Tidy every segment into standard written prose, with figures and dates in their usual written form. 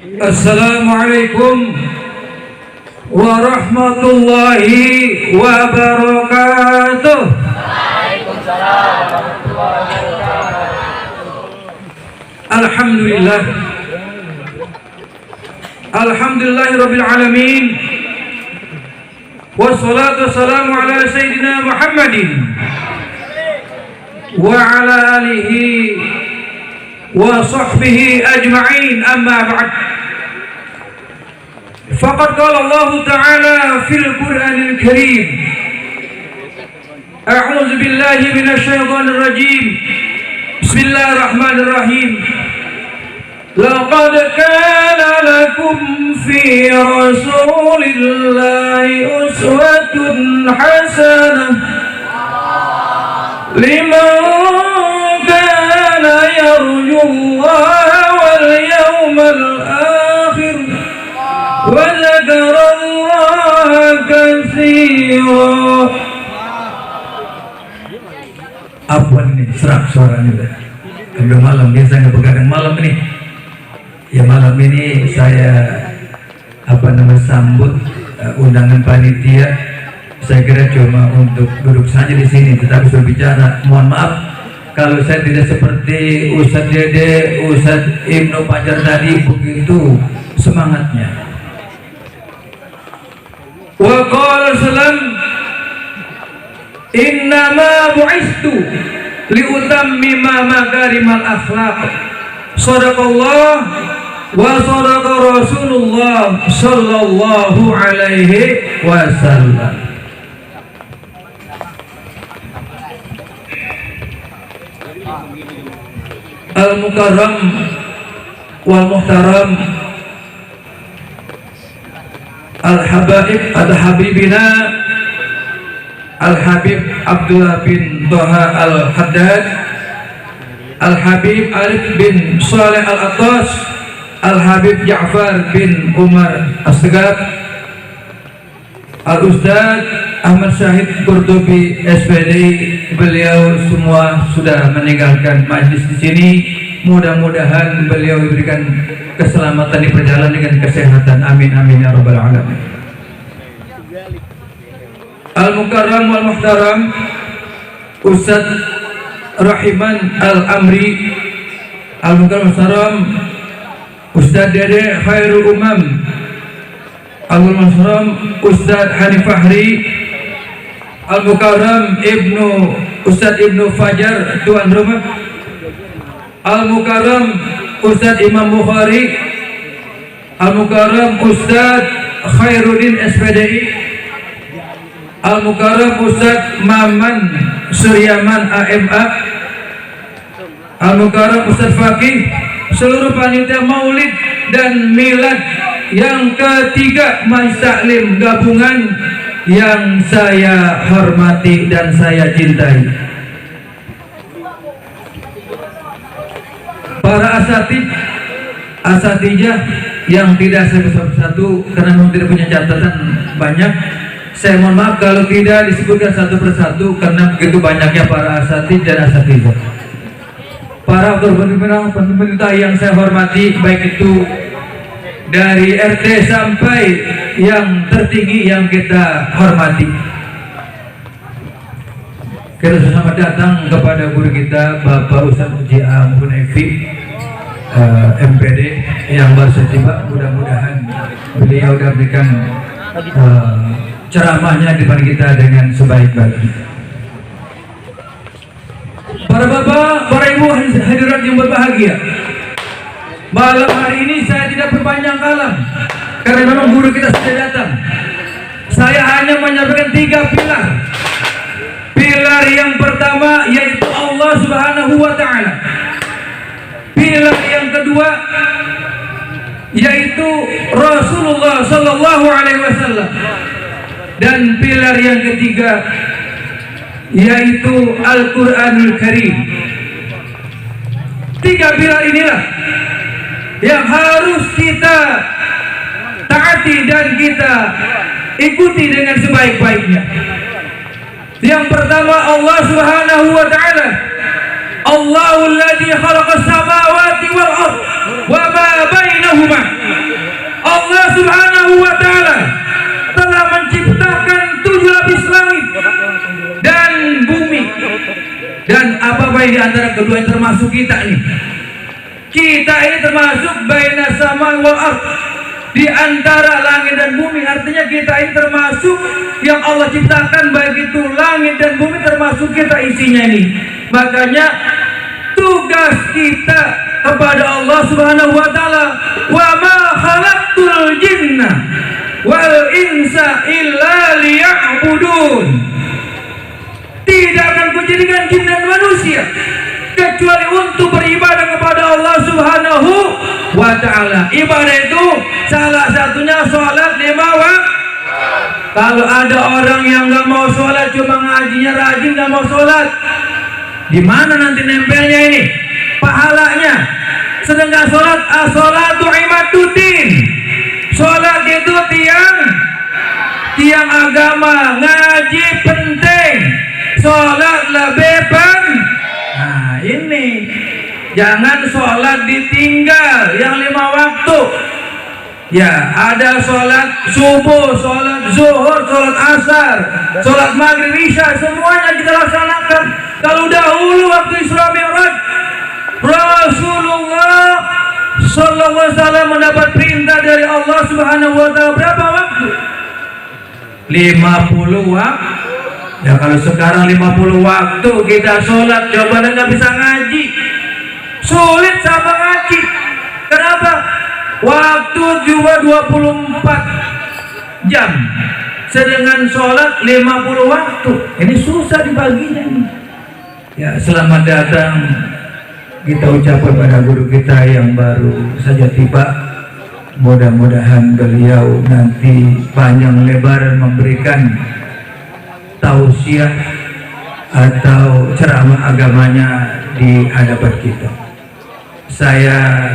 Assalamualaikum warahmatullahi wabarakatuh. Waalaikumsalam warahmatullahi wabarakatuh. Alhamdulillah. Alhamdulillahirabbil alamin. Wassalatu wassalamu ala sayyidina Muhammadin wa ala alihi wa sahbihi ajma'in, amma ba'd. Faqad qala Allah Ta'ala fil Qur'anil Karim, a'udzu billahi minasy syaithanir rajim. Bismillahirrahmanirrahim. Laqad kana lakum fi Rasulillahi uswatun hasanah liman kana yarjullaha wal yawmal akhir wa dzakarallaha katsira. Apaan ini serak suaranya udah. Sampai malam biasa nggak begadang malam ini. Ya malam ini saya sambut undangan panitia. Saya kira cuma untuk duduk saja di sini, tetapi berbicara. Mohon maaf kalau saya tidak seperti Ustadz Dede, Ustadz Ibnu Fajar tadi begitu semangatnya. Wa qala salam innama bu'istu liutammima makarimal akhlaq. Shadaqallah wa shadaqa Rasulullah sallallahu alaihi wasallam. Al-Mukarram wal Muhtaram Al-Habaib Al-Habibina Al-Habib Abdullah bin Toha Al-Haddad, Al-Habib Arif bin Saleh Al-Attas, Al-Habib Ja'far bin Umar As-Segaf, Al-Ustadz Ahmad Syahid Qurtubi SPD. Beliau semua sudah meninggalkan majlis di sini. Mudah-mudahan beliau diberikan keselamatan di perjalanan dengan kesehatan. Amin amin ya rabbal alamin. Al-Mukarram wal Muhtaram Ustadz Rahiman Al-Amri, Al-Mukarram Muhtaram Ustadz Dede Khairul Umam, Al-Mukarram Ustadz Hanif Fahri, Al-Mukarram Ustadz Ibnu Fajar tuan rumah, Al-Mukarram Ustadz Imam Bukhari, Al-Mukarram Ustadz Khairuddin SPDI, Al-Mukarram Ustadz Maman Suryaman AMA, Al-Mukarram Ustadz Fakih, seluruh panitia maulid dan milad yang ketiga Majlis Taklim gabungan yang saya hormati dan saya cintai, para asatijah yang tidak satu karena memang tidak punya catatan banyak. Saya mohon maaf kalau tidak disebutkan satu persatu karena begitu banyaknya para asatid dan asatijah. Para pemerintah yang saya hormati, baik itu dari RT sampai yang tertinggi yang kita hormati. Kita selamat datang kepada guru kita Bapak Ustadz J.A. Hunefi MPD yang baru saja tiba. Mudah-mudahan beliau memberikan ceramahnya di depan kita dengan sebaik-baiknya. Para bapak, para ibu hadirat yang berbahagia, malam hari ini saya tidak berpanjang kalam karena memang guru kita sudah datang. Saya hanya menyampaikan 3 pilar. Pilar yang pertama yaitu Allah Subhanahu wa Ta'ala. Pilar yang kedua yaitu Rasulullah Sallallahu Alaihi Wasallam. Dan pilar yang ketiga yaitu Al-Quranul Karim. 3 pilar inilah yang harus kita taati dan kita ikuti dengan sebaik-baiknya. Yang pertama, Allah Subhanahu wa Ta'ala Allahul ladzi khalaqas samawati wal ard wa ma bainahuma. Allah Subhanahu wa taala telah menciptakan 7 lapis langit dan bumi, dan apa-apa yang di antara kedua yang termasuk kita nih. Kita ini termasuk baina sama wal ard, di antara langit dan bumi. Artinya kita ini termasuk yang Allah ciptakan, baik itu langit dan bumi, termasuk kita isinya ini. Makanya tugas kita kepada Allah Subhanahu wa taala, wa ma khalaqtul jinna wal insa illa liya'budun. Tidak akan kujadikan jin dan manusia kecuali untuk beribadah kepada Allah Subhanahu wa taala. Ibadah itu salah satunya sholat 5 waktu. Kalau ada orang yang nggak mau sholat, cuma ngajinya rajin, nggak mau sholat, di mana nanti nempelnya ini pahalanya? Sedangkan sholat, as-sholatu imaduddin, sholat itu tiang agama, ngaji penting, sholat lebih penting. Nah ini, jangan sholat ditinggal yang 5 waktu. Ya, ada sholat subuh, sholat zuhur, sholat asar, sholat maghrib, isya, semuanya kita laksanakan. Kalau dahulu waktu Isra Mi'raj, Rasulullah sallallahu alaihi wasallam mendapat perintah dari Allah Subhanahu wa taala berapa waktu? 50 waktu. Ya kalau sekarang 50 waktu kita sholat, coba nggak bisa ngaji, sulit sama ngaji. Kenapa? Waktu juga 24 jam, sedangkan sholat 50 waktu. Ini susah dibaginya nih. Ya, selamat datang kita ucapkan pada guru kita yang baru saja tiba. Mudah-mudahan beliau nanti panjang lebar memberikan tausiah atau ceramah agamanya di hadapan kita. Saya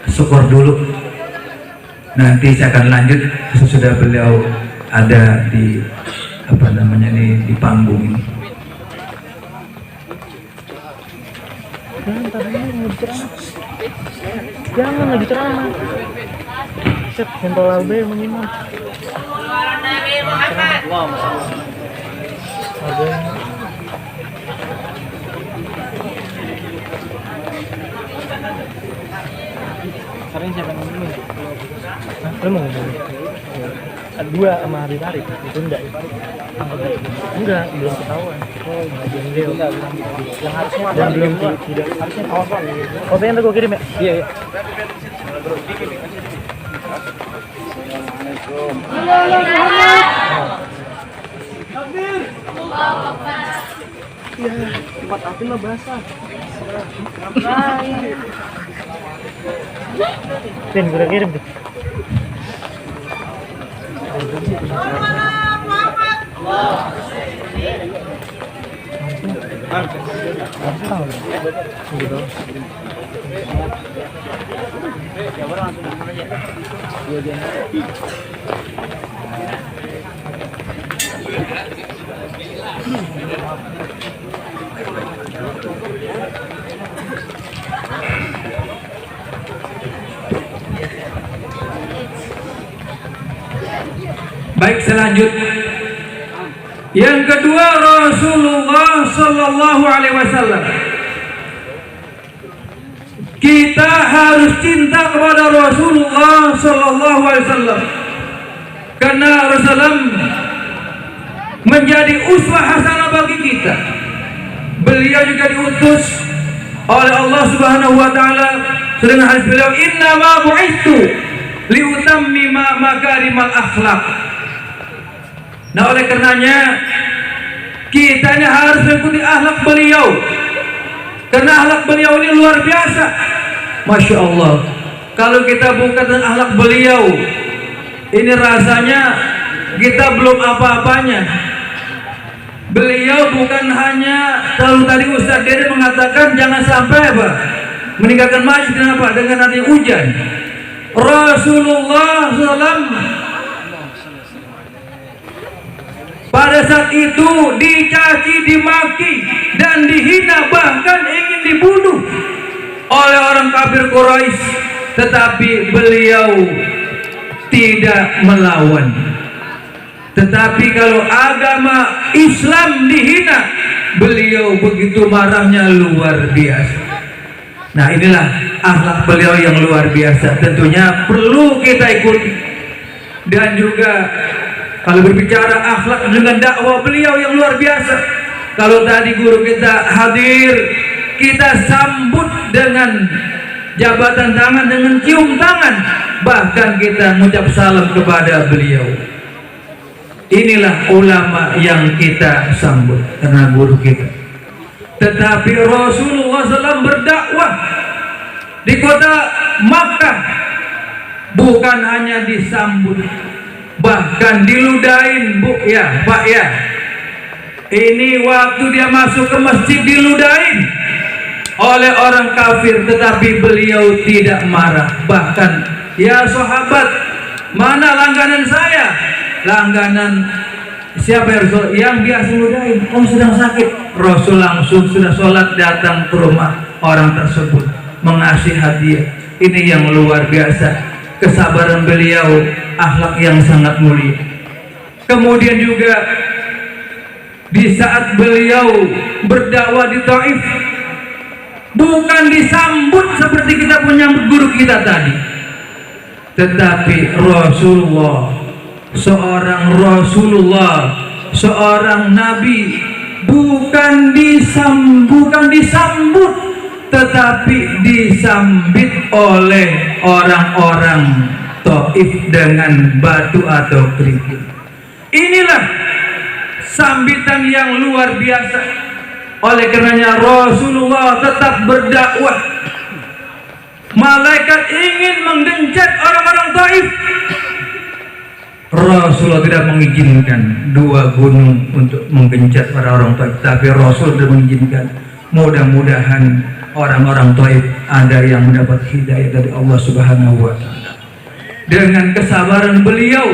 syukur dulu, nanti saya akan lanjut sesudah beliau ada di di panggung ini. Jangan lagi ceramah. Set kontrol albe mengimam. Sekarang siapa yang ngomongin? Lo mau ngomongin? Dua sama Hari Tarik, itu enggak ya? Enggak, belum ketahuan. Oh, enggak jengkel. Yang harusnya dan belum tidak harusnya tahu. Oh, pengen gue kirim ya? Iya, iya. Iya, tempat api mah basah. Pin, gue udah kirim tuh. Baik, selanjutnya yang kedua, Rasulullah sallallahu alaihi wasallam. Kita harus cinta kepada Rasulullah sallallahu alaihi wasallam karena Rasulullah menjadi uswah hasanah bagi kita. Beliau juga diutus oleh Allah Subhanahu wa taala dengan hadis beliau, "Inna ma bu'itsu liutammima makarimal akhlaq." Nah, oleh karenanya kita ini harus mengikuti akhlak beliau, karena akhlak beliau ini luar biasa. Masya Allah, kalau kita buka dengan akhlak beliau ini rasanya kita belum apa-apanya. Beliau bukan hanya, kalau tadi Ustaz Dede mengatakan jangan sampai meninggalkan masjid, kenapa? Dengan adanya hujan. Rasulullah SAW pada saat itu dicaci, dimaki, dan dihina, bahkan ingin dibunuh oleh orang kafir Quraisy, tetapi beliau tidak melawan. Tetapi kalau agama Islam dihina, beliau begitu marahnya, luar biasa. Nah, inilah akhlak beliau yang luar biasa, tentunya perlu kita ikuti. Dan juga kalau berbicara akhlak dengan dakwah beliau yang luar biasa, kalau tadi guru kita hadir, kita sambut dengan jabatan tangan, dengan cium tangan, bahkan kita mengucap salam kepada beliau. Inilah ulama yang kita sambut karena guru kita. Tetapi Rasulullah SAW berdakwah di kota Makkah bukan hanya disambut, bahkan diludahin, Bu ya, Pak ya. Ini waktu dia masuk ke masjid diludahin oleh orang kafir, tetapi beliau tidak marah. Bahkan, ya sahabat, mana langganan saya? Langganan siapa ya Rasul? Yang biasa ludahin. Oh, sedang sakit. Rasul langsung sudah sholat datang ke rumah orang tersebut, mengasih hadiah. Ini yang luar biasa, kesabaran beliau, akhlak yang sangat mulia. Kemudian juga di saat beliau berdakwah di Taif, bukan disambut seperti kita punya guru kita tadi, tetapi Rasulullah, seorang nabi, bukan disambut, tetapi disambit oleh orang-orang Taif dengan batu atau kerikil. Inilah sambitan yang luar biasa. Oleh karenanya Rasulullah tetap berdakwah. Malaikat ingin menggencet orang-orang Taif, Rasulullah tidak mengizinkan dua gunung untuk menggencet para orang Taif, tapi Rasul tidak mengizinkan. Mudah-mudahan orang-orang Taif ada yang mendapat hidayah dari Allah Subhanahu wa Ta'ala. Dengan kesabaran beliau,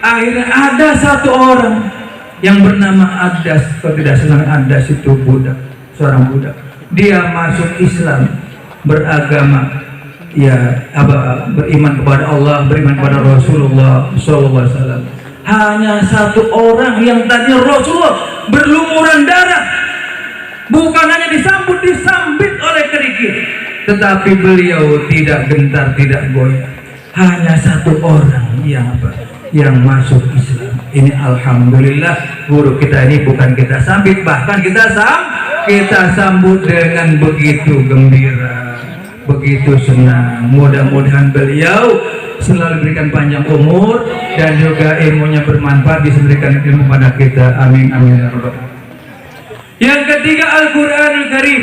akhirnya ada satu orang yang bernama Adas. Kalau tidak salah, Adas itu budak, seorang budak. Dia masuk Islam, beragama, ya beriman kepada Allah, beriman kepada Rasulullah SAW. Hanya satu orang yang tadi Rasulullah berlumuran darah, bukan hanya disambit oleh kerikil, tetapi beliau tidak gentar, tidak goyah. Hanya satu orang yang masuk Islam. Ini alhamdulillah, guru kita ini bukan kita sambit, bahkan kita sambut dengan begitu gembira, begitu senang. Mudah-mudahan beliau selalu berikan panjang umur dan juga ilmunya bermanfaat, bisa berikan ilmu pada kita. Amin amin ya rabbal alamin. Yang ketiga, Al-Qur'anul Karim.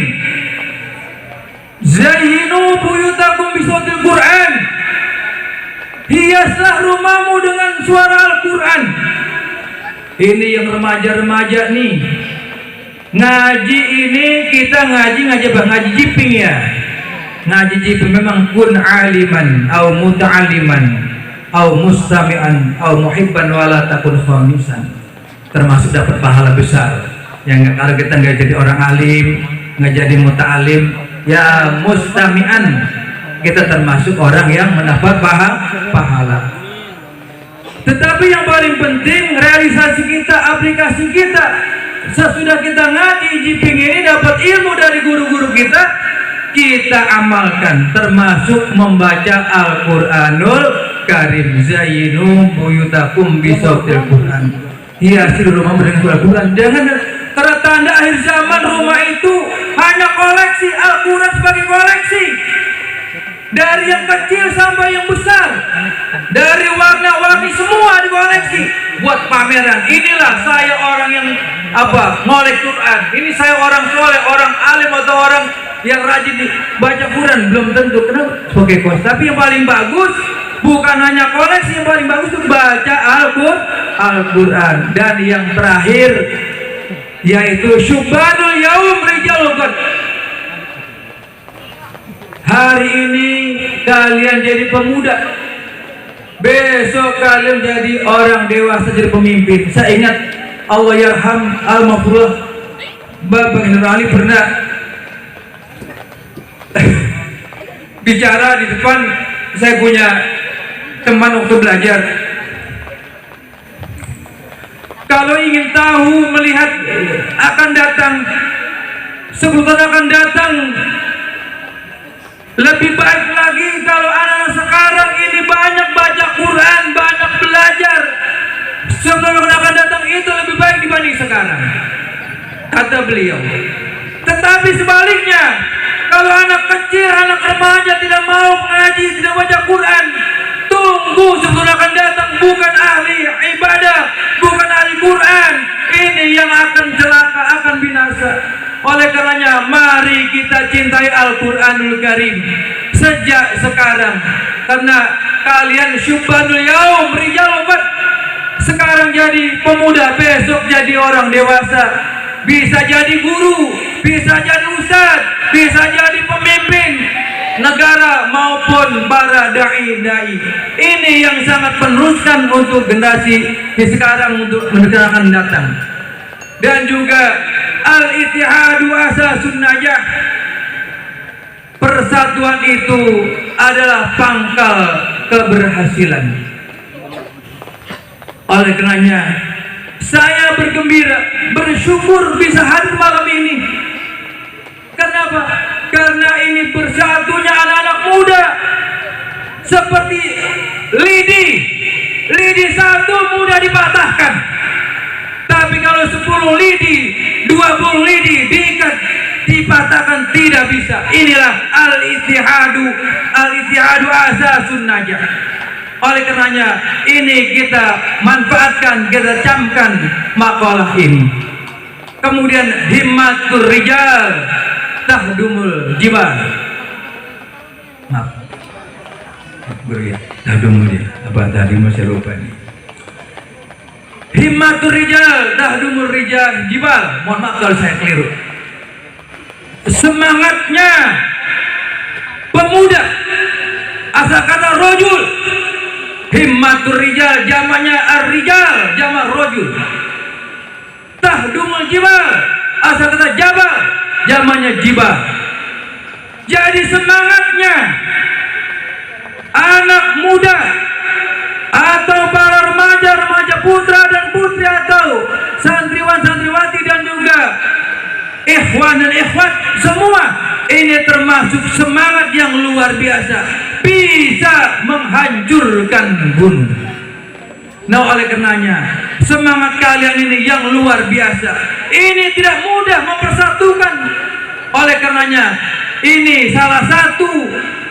Zayyinu buyutakum bisawtil Qur'an. Hiaslah rumahmu dengan suara Al-Quran. Ini yang remaja-remaja nih, ngaji ini kita ngaji jiping ya. Ngaji jiping memang kun aliman au muta'aliman au mustami'an au muhibban wala takun khamisan, termasuk dapat pahala besar. Yang kalau kita nggak jadi orang alim, nggak jadi muta'alim, ya mustami'an, kita termasuk orang yang mendapat pahala. Tetapi yang paling penting, realisasi kita, aplikasi kita, sesudah kita ngaji jiping ini, dapat ilmu dari guru-guru kita, kita amalkan, termasuk membaca Al-Quranul Karim. Zayyinu buyutakum bisawtil Quran. Hiasi rumah dengan suara Quran. Jangan karena tanda akhir zaman rumah itu hanya koleksi Al-Quran sebagai koleksi. Dari yang kecil sampai yang besar, dari warna-warni semua dikoleksi buat pameran. Inilah saya orang yang ngolek Quran. Ini saya orang soleh, orang alim, atau orang yang rajin baca Quran. Belum tentu, kenapa? Sebagai koleksi. Tapi yang paling bagus bukan hanya koleksi, yang paling bagus itu baca Al-Quran. Dan yang terakhir yaitu Syubhanul Yaum Rijalul Qadr. Hari ini kalian jadi pemuda, besok kalian jadi orang dewasa, jadi pemimpin. Saya ingat Allah yarham al-mafruh Bapak Generali pernah bicara di depan. Saya punya teman waktu belajar, kalau ingin tahu melihat akan datang, sebutan akan datang, lebih baik lagi kalau anak sekarang ini banyak baca Quran, banyak belajar. Sebelum akan datang itu lebih baik dibanding sekarang, kata beliau. Tetapi sebaliknya, kalau anak kecil, anak remaja tidak mau mengaji, tidak baca Quran, tunggu sebelum akan datang bukan ahli ibadah, bukan ahli Quran. Ini yang akan celaka, akan binasa. Oleh karenanya, mari kita cintai Al-Quranul Karim sejak sekarang. Karena kalian syubhanul yaum rijal obat. Sekarang jadi pemuda, besok jadi orang dewasa. Bisa jadi guru, bisa jadi ustadz, bisa jadi pemimpin negara maupun para dai-dai. Ini yang sangat meneruskan untuk generasi di sekarang untuk menegakkan datang. Dan juga al-ittihadu asasun najah. Persatuan itu adalah pangkal keberhasilan. Oleh karenanya, saya bergembira, bersyukur bisa hadir malam ini. Kenapa? Karena ini bersatunya anak-anak muda seperti lidi satu mudah dipatahkan. Tapi kalau 10 lidi, 20 lidi diikat, dipatahkan tidak bisa. Inilah al-ittihadu asasun najah. Oleh karenanya ini kita manfaatkan, kita camkan makalah ini. Kemudian himmatur rijal tahdumul jibal. Maaf, tahdumul dia. Apa tadi masih lupa nih. Himmatur rijal tahdumul rijal jibal. Mohon maaf kalau saya keliru. Semangatnya pemuda, asal kata rojul. Himmatur rijal jamaknya ar-rijal, jamak rojul. Tahdumul jibal, asal kata jabal, jamaknya jibal. Jadi semangatnya anak muda atau para remaja putra dan putri atau santriwan santriwati dan juga ikhwan dan ikhwat semua, ini termasuk semangat yang luar biasa, bisa menghancurkan gunung. Nah, oleh karenanya semangat kalian ini yang luar biasa. Ini tidak mudah mempersatukan. Oleh karenanya ini salah satu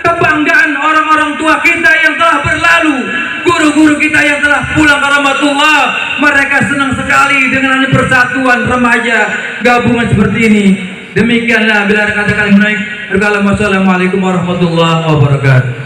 kebanggaan orang-orang tua kita yang telah berlalu, guru-guru kita yang telah pulang ke rahmatullah. Mereka senang sekali dengan ini persatuan remaja gabungan seperti ini. Demikianlah bila ada kata-kata menaik. Wassalamualaikum warahmatullahi wabarakatuh.